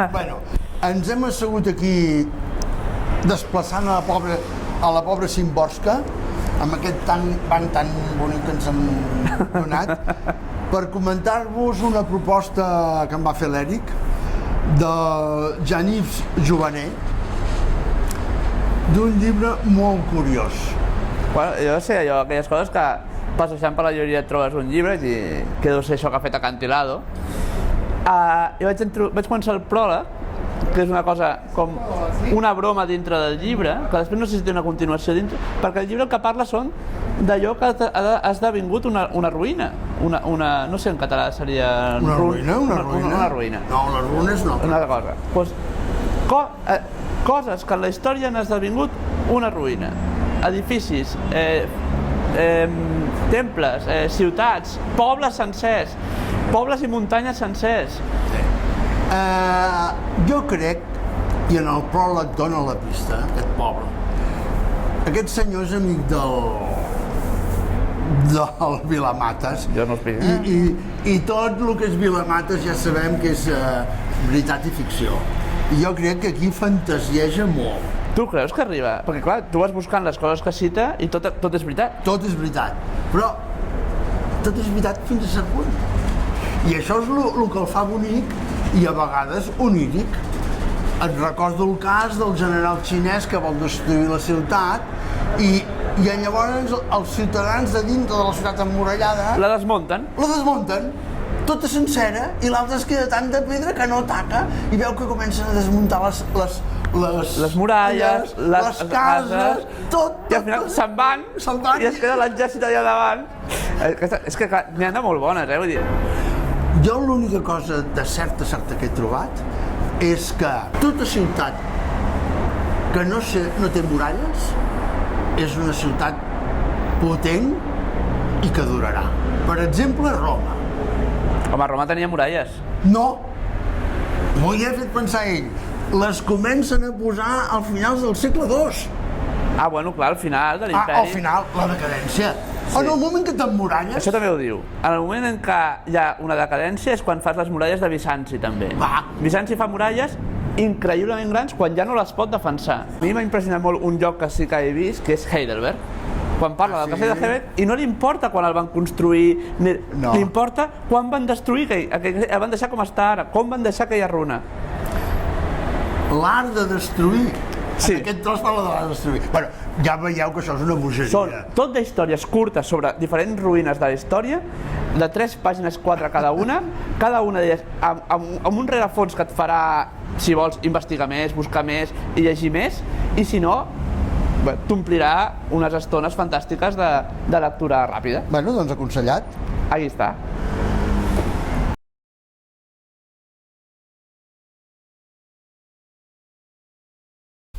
Bueno, ens hem assegut aquí desplaçant a la pobra Simborska, amb aquest banc tan bonic que ens hem donat, per comentar-vos una proposta que em va fer l'Eric, de Jean-Yves Jovenet, d'un llibre molt curiós. Bueno, jo sé allò, aquelles coses que passejant per la llibreria et trobes un llibre i que deu ser això que ha fet Acantilado. Jo vaig començar el pròleg, que és una cosa com una broma dintre del llibre, que després no sé si té una continuació dintre, perquè el llibre el que parla són d'allò que ha esdevingut una ruïna. No sé en català seria... Una ruïna? Una ruïna. No, les ruïnes no. Una altra cosa. Coses que en la història han esdevingut una ruïna. Edificis, temples, ciutats, pobles sencers, pobles i muntanyes sencers. Jo crec, i en el pròleg dona la pista, aquest poble. Aquest senyor és amic del Vilamates. Jo no explico. I tot el que és Vilamates ja sabem que és veritat i ficció. I jo crec que aquí fantasieja molt. Tu creus que arriba? Perquè clar, tu vas buscant les coses que cita i tot és veritat. Tot és veritat, però tot és veritat fins a cert punt. I això és el que el fa bonic i a vegades oníric. Et recordo el cas del general xinès que vol destruir la ciutat i llavors els ciutadans de dintre de la ciutat emmurallada La desmunten. tota sencera, i l'altre es queda tant de pedra que no ataca i veu que comencen a desmuntar les muralles, les cases, tot. I al final se'n van i es queda l'exèrcit allà davant. És que n'hi ha de molt bones, vull dir. Jo l'única cosa de certa que he trobat és que tota ciutat que no té muralles és una ciutat potent i que durarà. Per exemple, Roma. Home, Roma tenia muralles. No, m'ho hi ha fet pensar ell. Les comencen a posar al finals del segle II. Bueno, clar, al final de l'imperi. Al final, la decadència. Sí. En el moment que t'emmuralles... Això també ho diu. En el moment en què hi ha una decadència és quan fas les muralles de Bizanci, també. Bizanci fa muralles increïblement grans quan ja no les pot defensar. A mi m'ha impressionat molt un lloc que sí que he vist, que és Heidelberg. Quan parla del castell de Heidelberg, i no li importa quan el van construir, li importa quan van destruir, que el van deixar com està ara, com van deixar aquella runa. L'art de destruir. Sí. Aquest tros parla de l'art de destruir. Bueno, ja veieu que això és una bogeria. Són tot d'històries curtes sobre diferents ruïnes de la història, de 3 pàgines 4 cada una d'elles amb un rerefons que et farà, si vols, investigar més, buscar més i llegir més, i si no, t'omplirà unes estones fantàstiques de lectura ràpida. Bueno, doncs aconsellat. Aquí està.